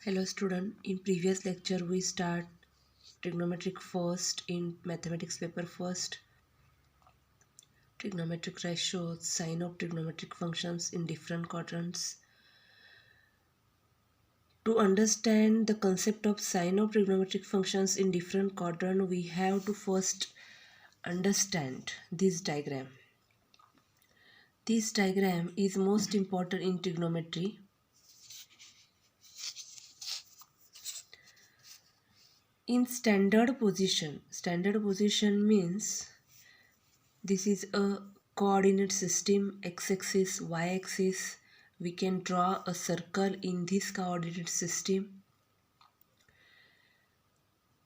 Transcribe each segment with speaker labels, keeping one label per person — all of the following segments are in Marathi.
Speaker 1: Hello student, in previous lecture we start trigonometric first in mathematics paper first, trigonometric ratios, sign of trigonometric functions in different quadrants. To understand the concept of sign of trigonometric functions in different quadrant, we have to first understand this diagram. This diagram is most important in trigonometry. In standard position means this is a coordinate system, x-axis, y-axis. We can draw a circle in this coordinate system.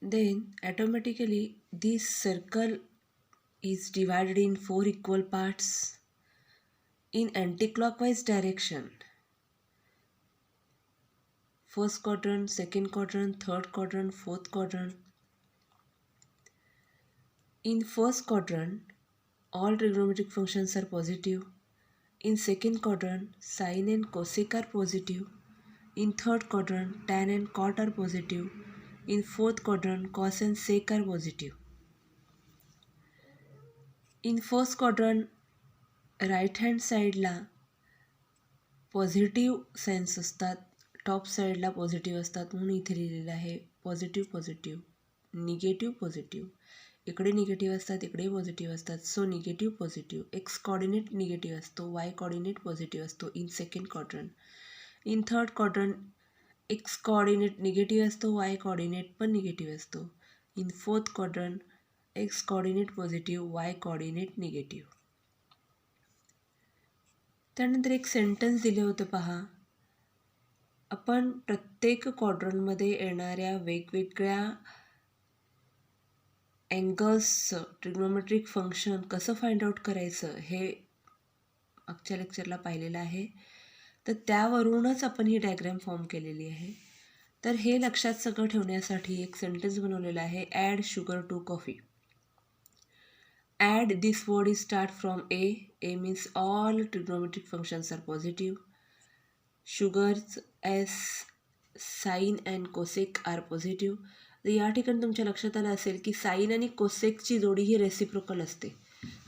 Speaker 1: Then automatically this circle is divided in 4 equal parts in anti-clockwise direction. First quadrant, second quadrant, third quadrant, fourth quadrant. In first quadrant, all trigonometric functions are positive. In second quadrant, sine and cosec are positive. In third quadrant, tan and cot are positive. In fourth quadrant, cos and sec are positive. In first quadrant, right hand साईडला पॉझिटिव्ह साईन्स असतात, टॉप साईडला पॉझिटिव्ह असतात म्हणून इथे लिहिलेलं आहे पॉझिटिव्ह पॉझिटिव्ह, निगेटिव्ह पॉझिटिव्ह. इकडे निगेटिव्ह असतात, इकडे पॉझिटिव्ह असतात. So negative positive, x coordinate negative असतो, वाय कॉर्डिनेट पॉझिटिव्ह असतो in second quadrant. In third quadrant x coordinate negative असतो, वाय कॉर्डिनेट पण निगेटिव्ह असतो. In fourth quadrant x coordinate positive, y coordinate negative. त्यानंतर एक सेंटेन्स दिले होते पहा. आपण प्रत्येक क्वाड्रंटमध्ये येणाऱ्या वेगवेगळ्या अँगल्सचं ट्रिग्नोमेट्रिक फंक्शन कसं फाइंड आउट करायचं हे मागच्या लेक्चरला पाहिलेलं आहे. तर त्यावरूनच आपण ही डायग्राम फॉर्म केलेली आहे. तर हे लक्षात सगळं ठेवण्यासाठी एक सेंटेन्स बनवलेला आहे, add sugar to coffee. Add this word is start from A. A means all trigonometric functions are positive. Sugars as sine and cosec are positive. तर या ठिकाणी तुमच्या लक्षात आलं असेल की साइन आणि कोसेकची जोडी ही रेसिप्रोकल असते.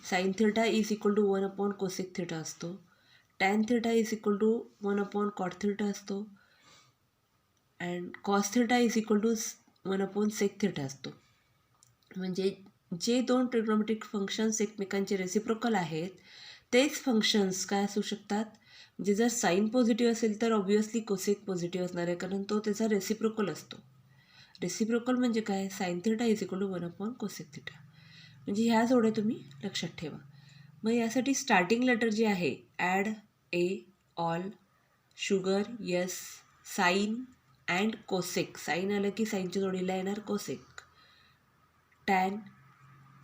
Speaker 1: Sine theta is equal to 1 cosec theta असतो. Tan theta is equal to 1 cot theta असतो. And cos theta is equal to 1 sec theta असतो. म्हणजे जे दोन ट्रिग्नोमेट्रिक फंक्शन्स एकमेकांचे रेसिप्रोकल आहेत तेच फंक्शन्स काय असू शकतात. म्हणजे जर साईन पॉझिटिव्ह असेल तर ऑब्वियसली कोसेक पॉझिटिव्ह असणार आहे, कारण तो त्याचा रेसिप्रोकल असतो. रेसिप्रोकल म्हणजे काय, sine theta is equal to 1 cosec theta. म्हणजे ह्या जोड्या तुम्ही लक्षात ठेवा. मग यासाठी स्टार्टिंग लेटर जे आहे, add a all sugar yes sine and cosec. Sine आलं की साईनच्या जोडीला येणार cosec.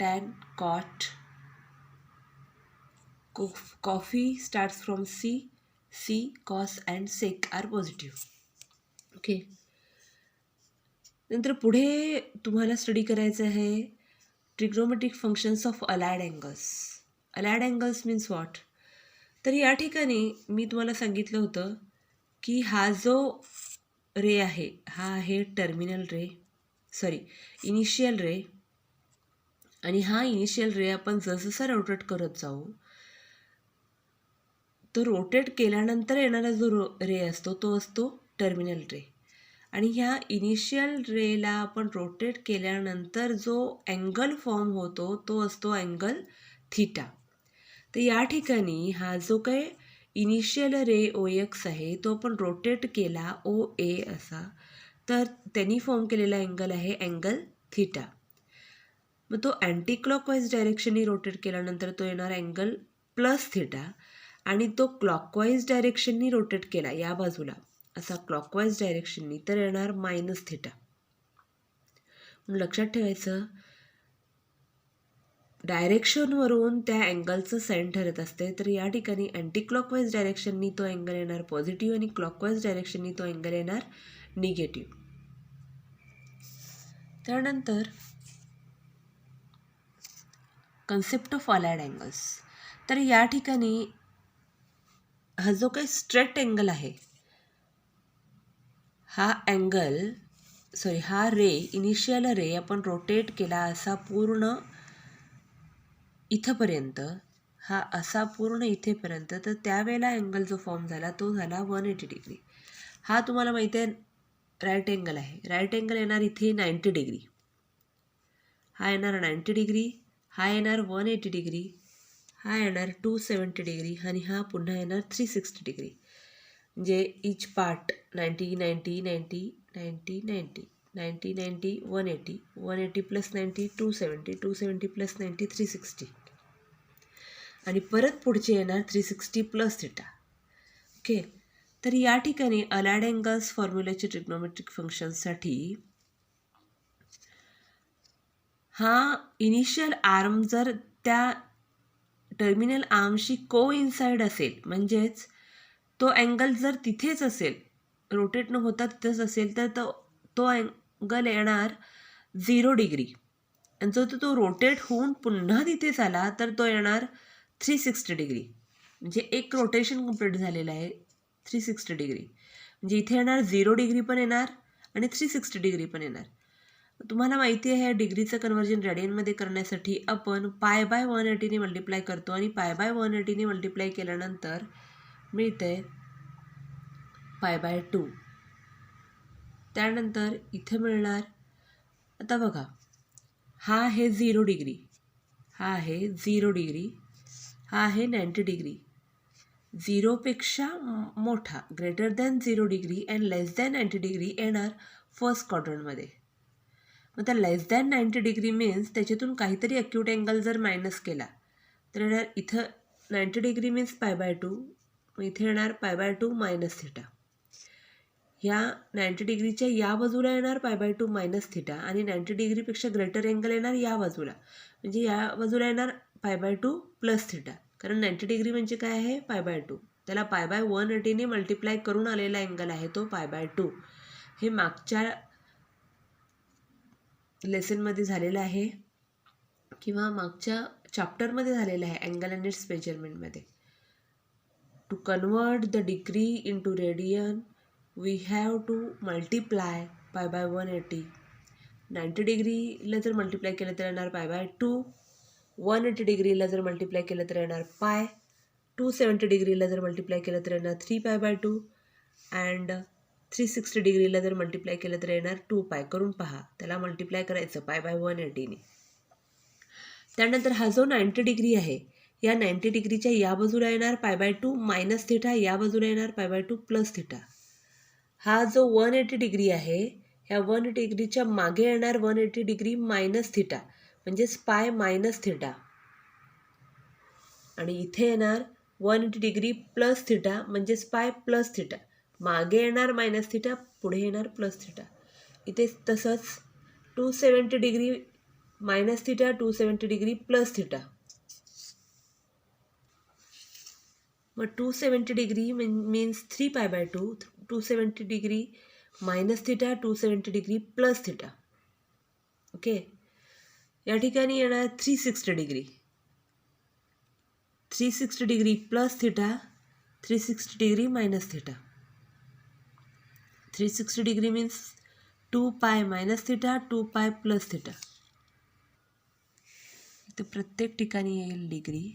Speaker 1: tan, cot, coffee starts from C, cos and sec are positive. Okay. नंतर पुढे तुम्हाला स्टडी करायचं आहे trigonometric functions of allied angles. Allied angles means what. तर या ठिकाणी मी तुम्हाला सांगितलं होतं की हा जो रे आहे हा आहे टर्मिनल रे, इनिशियल रे. आणि हा इनिशियल रे आपण जसजसा रोटेट करत जाऊ तो रोटेट केल्यानंतर येणारा जो रे असतो तो असतो टर्मिनल रे. आणि ह्या इनिशियल रेला आपण रोटेट केल्यानंतर जो अँगल फॉर्म होतो तो असतो अँगल थिटा. तर या ठिकाणी हा जो काय इनिशियल रे ओ एक्स आहे तो आपण रोटेट केला ओ ए असा, तर त्यांनी फॉर्म केलेला अँगल आहे अँगल थिटा. मग तो अँटी क्लॉकवाईज डायरेक्शननी रोटेट केल्यानंतर तो येणार अँगल प्लस थिटा. आणि तो क्लॉकवाईज डायरेक्शननी रोटेट केला या बाजूला असा क्लॉकवाईज डायरेक्शननी तर येणार मायनस थिटा. म्हणून लक्षात ठेवायचं डायरेक्शनवरून त्या अँगलचं साईन ठरत असते. तर या ठिकाणी अँटी क्लॉकवाईज डायरेक्शननी तो अँगल येणार पॉझिटिव्ह आणि क्लॉकवाईज डायरेक्शननी तो अँगल येणार निगेटिव्ह. त्यानंतर कन्सेप्ट ऑफ अलाइड अँगल्स. तर या ठिकाणी हा जो काही स्ट्रेट अँगल आहे हा रे इनिशियल रे आपण रोटेट केला असा पूर्ण इथंपर्यंत, हा असा पूर्ण इथेपर्यंत, तर त्यावेळेला अँगल जो फॉर्म झाला तो झाला 180 डिग्री. हा तुम्हाला माहिती आहे राईट अँगल आहे. राईट अँगल येणार इथे 90 डिग्री, हा येणार 90 डिग्री, हा येणार 180 डिग्री, हा येणार 270 डिग्री आणि हा पुन्हा येणार 360 डिग्री. म्हणजे इच पार्ट 90 90 90 90 90 90 90 180 180 प्लस 90 270 270 प्लस 90 360 आणि परत पुढचे येणार 360 प्लस थिटा. ओके, तर या ठिकाणी अलाइड अँगल्स फॉर्म्युल्याचे ट्रिग्नोमेट्रिक फंक्शनसाठी हा इनिशियल आर्म जर त्या टर्मिनल आर्मशी को इन्साइड असेल, म्हणजेच तो अँगल जर तिथेच असेल, रोटेट न होता तिथंच असेल, तर तो अँगल येणार 0 डिग्री. आणि जर तो रोटेट होऊन पुन्हा तिथेच आला तर तो येणार 360 डिग्री. म्हणजे एक रोटेशन कंप्लीट झालेलं आहे 360 डिग्री. म्हणजे इथे येणार 0 डिग्री पण येणार आणि 360 डिग्री पण येणार. तुम्हाला माहिती आहे डिग्रीचं कन्व्हर्जन रेडियनमध्ये करण्यासाठी आपण π/180ने मल्टिप्लाय करतो आणि π/180ने मल्टिप्लाय केल्यानंतर मिळते π/2. त्यानंतर इथे मिळणार, आता बघा, हा आहे 0 डिग्री, हा आहे 0 डिग्री, हा आहे 90 डिग्री. 0पेक्षा मोठा greater than 0 degree and less than 90 degree येणार फर्स्ट क्वाड्रंटमध्ये. मग त्या लेस दॅन 90 डिग्री मीन्स त्याच्यातून काहीतरी अक्यूट अँगल जर मायनस केला तर येणार इथं 90 डिग्री मीन्स π/2, मग इथे येणार π/2 मायनस थिटा. ह्या 90 डिग्रीच्या या बाजूला येणार π/2 मायनस थिटा आणि 90 डिग्रीपेक्षा ग्रेटर अँगल येणार या बाजूला, म्हणजे या बाजूला येणार π/2 प्लस थिटा. कारण 90 डिग्री म्हणजे काय आहे π/2, त्याला π/180ने मल्टिप्लाय करून आलेला अँगल आहे तो π/2. हे मागच्या लेसनमध्ये झालेलं आहे किंवा मागच्या चॅप्टरमध्ये झालेलं आहे अँगल अँड इट्स मेजरमेंटमध्ये. To convert the degree into radian we have to multiply π/180. 90 डिग्रीला जर मल्टिप्लाय केलं तर येणार π/2, 180 डिग्रीला जर मल्टिप्लाय केलं तर येणार π, 270 डिग्रीला जर मल्टिप्लाय केलं तर येणार 3π/2 अँड 360 डिग्रीला जर मल्टिप्लाय केलं तर येणार 2π. करून पहा, त्याला मल्टिप्लाय करायचं π/180ने. त्यानंतर हा जो 90 डिग्री आहे, या 90 डिग्रीच्या या बाजूला येणार π/2 मायनस थिटा, या बाजूला येणार π/2 प्लस थिटा. हा जो 180 डिग्री आहे, ह्या 180 डिग्रीच्या मागे येणार 180 डिग्री मायनस थिटा, म्हणजेच π मायनस थिटा. आणि इथे येणार 180 डिग्री प्लस थिटा, म्हणजेच π प्लस थिटा. मागे येणार मायनस थिटा, पुढे येणार प्लस थिटा. इथे तसंच 270 degree minus theta, 270 degree plus theta. मग 270 degree means 3π/2, 270 degree minus theta, 270 degree plus theta. Okay, या ठिकाणी येणार 360 degree, 360 degree plus theta, 360 degree minus theta. 360 degree means 2π minus theta, 2π plus theta. इथे प्रत्येक ठिकाणी येईल डिग्री.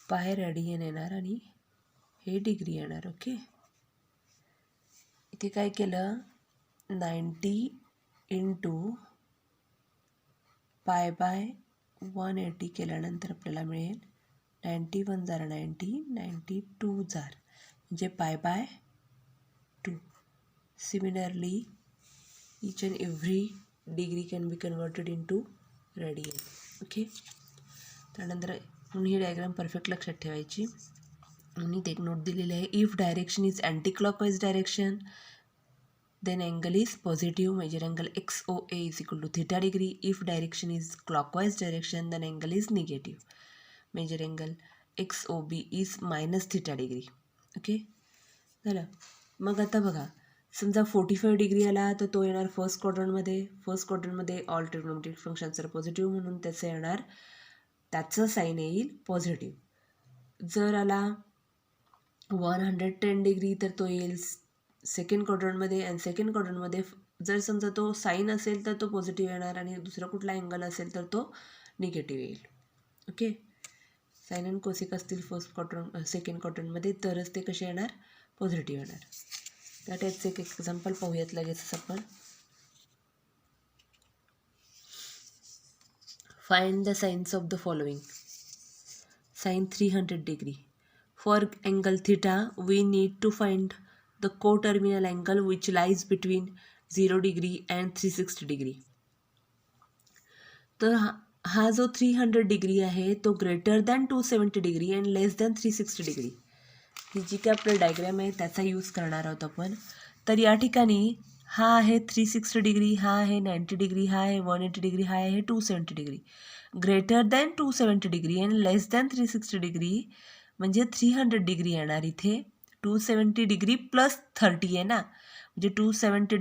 Speaker 1: पाय रेडियन येणार आणि हे डिग्री येणार. ओके, इथे काय केलं, 90 इंटू π/180 केल्यानंतर आपल्याला मिळेल 91 जार 90, 92 जार म्हणजे π/2. Similarly each and every degree can be converted into radian. Okay, त्यानंतर म्हणून ही डायग्राम परफेक्ट लक्षात ठेवायची. म्हणून इथे एक नोट दिलेली आहे, if direction is anti clockwise direction then angle is positive, measure angle XOA is equal to theta degree. If direction is clockwise direction then angle is negative, measure angle XOB is minus theta degree. Okay झालं. मग आता बघा, समजा 45 डिग्री आला तर तो येणार फर्स्ट क्वाड्रंटमध्ये all trigonometric functions are positive म्हणून त्याचं येणार, त्याचं साईन येईल पॉझिटिव्ह. जर आला 110 डिग्री तर तो येईल सेकंड क्वाड्रंटमध्ये, आणि सेकंड क्वाड्रंटमध्ये जर समजा तो साईन असेल तर तो पॉझिटिव्ह येणार, आणि दुसरा कुठला अँगल असेल तर तो निगेटिव्ह येईल. ओके, साईन अँड कोसिक असतील फर्स्ट क्वाड्रंट सेकंड क्वाड्रंटमध्ये तरच ते कसे येणार, पॉझिटिव्ह येणार. त्या टाईपचं एक एक्झाम्पल पाहूयात लगेच आपण. Find the sines of the following. Sine 300 degree. For angle theta, we need to find the coterminal angle which lies between 0 degree and 360 degree. तर हा जो 300 डिग्री आहे तो greater than 270 degree and less than 360 degree, ही जी काय आपलं डायग्रॅम आहे त्याचा यूज करणार आहोत आपण. तर या ठिकाणी हा आहे 360 डिग्री, हा आहे 90 डिग्री, हा आहे 180 डिग्री, हा आहे 270 degree. Greater than 270 degree and less than 360 degree म्हणजे 300 डिग्री येणार इथे. 270 डिग्री प्लस 30 आहे ना, म्हणजे 270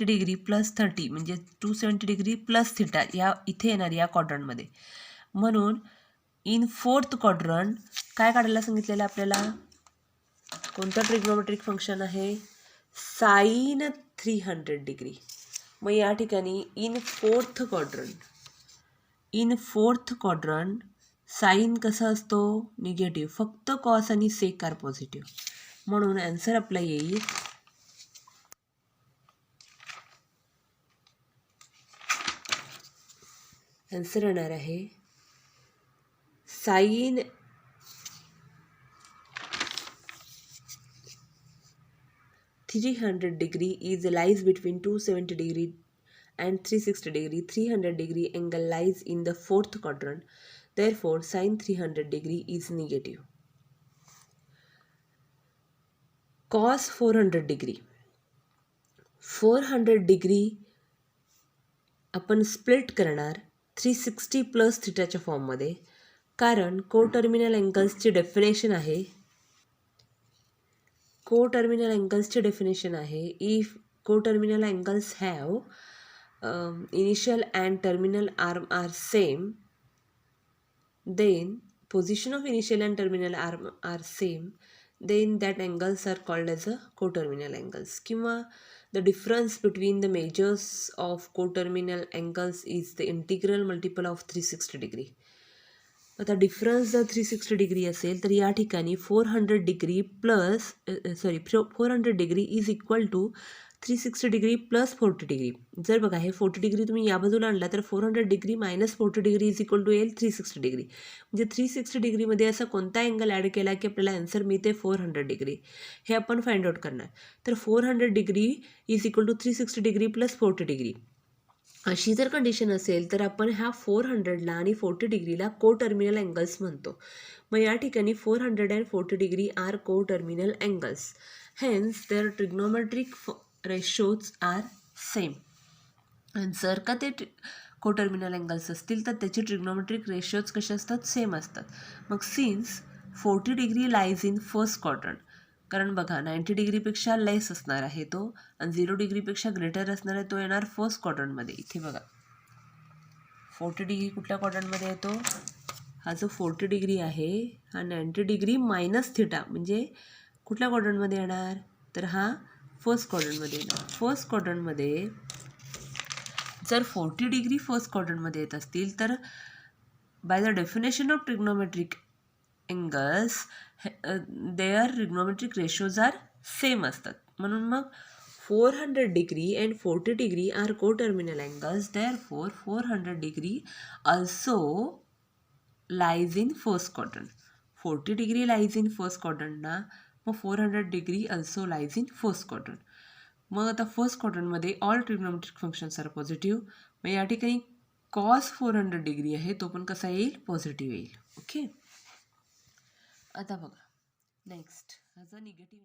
Speaker 1: डिग्री प्लस 30 म्हणजे 270 डिग्री प्लस थिटा या इथे येणार या क्वाड्रंटमध्ये. म्हणून इन फोर्थ क्वाड्रंट काय काढायला सांगितलेलं आपल्याला, कोणतं ट्रिग्नोमेट्रिक फंक्शन आहे, साइन 300 डिग्री. मग या ठिकाणी इन फोर्थ क्वाड्रंट साईन कसं असतो, निगेटिव्ह. फक्त कॉस आणि सेक आर पॉझिटिव्ह. म्हणून आन्सर आपला येईल आन्सर येणार आहे sign 300 degree is lies between 270 degree and 360 degree. 300 degree angle lies in the fourth quadrant. Therefore, sin 300 degree is negative. Cos 400 degree. 400 degree आपण स्प्लिट करणार 360 प्लस थिटाच्या फॉर्ममध्ये, कारण कोटर्मिनल अँगल्सची डेफिनेशन आहे. कोटर्मिनल अँगल्सची डेफिनेशन आहे, if coterminal angles have initial and terminal arm are same, then position of initial and terminal arm are same, then that angles are called as a coterminal angles. किंवा the difference between the measures of coterminal angles is the integral multiple of 360 degree. आता डिफरन्स जर 360 डिग्री असेल तर या ठिकाणी 400 degree plus 400 degree is equal to 360 degree plus 40 degree. जर बघा हे 40 डिग्री तुम्ही या बाजूला आणला तर 400 degree minus 40 degree is equal to येईल 360 डिग्री. म्हणजे 360 डिग्रीमध्ये असा कोणता अँगल ॲड केला की आपल्याला आन्सर मिळते 400 डिग्री, हे आपण फाइंड आउट करणार. तर 400 degree is equal to 360 degree plus 40 degree अशी जर कंडिशन असेल तर आपण ह्या 400ला आणि 40 डिग्रीला कोटर्मिनल अँगल्स म्हणतो. मग या ठिकाणी 400 and 40 degree are coterminal angles, hence their trigonometric ratios are same. आणि जर का ते कोटर्मिनल अँगल्स असतील तर त्याचे ट्रिग्नोमेट्रिक रेशोज कसे असतात, सेम असतात. मग since 40 degree lies in first quadrant, कारण बघा 90 डिग्रीपेक्षा लेस असणार आहे तो आणि 0 डिग्रीपेक्षा ग्रेटर असणार आहे तो येणार फर्स्ट क्वाड्रंटमध्ये. इथे बघा 40 डिग्री कुठल्या क्वाड्रंटमध्ये येतो, हा जो 40 डिग्री आहे हा 90 डिग्री मायनस थिटा म्हणजे कुठल्या क्वाड्रंटमध्ये येणार, तर हा फर्स्ट क्वाड्रंटमध्ये येणार. फर्स्ट क्वाड्रंटमध्ये जर 40 डिग्री फर्स्ट क्वाड्रंटमध्ये येत असतील तर by the definition of trigonometric angles their trigonometric ratios are same असतात. म्हणून मग 400 degree and 40 degree are coterminal angles, therefore 400 degree also lies in first quadrant. 40 degree lies in first quadrant ना, मग 400 degree also lies in first quadrant. मग आता फर्स्ट क्वाड्रंटमध्ये all trigonometric functions are positive. मग या ठिकाणी कॉस 400 डिग्री आहे तो पण कसा येईल, पॉझिटिव्ह येईल. ओके, आता बघा नेक्स्ट हा जो निगेटिव्ह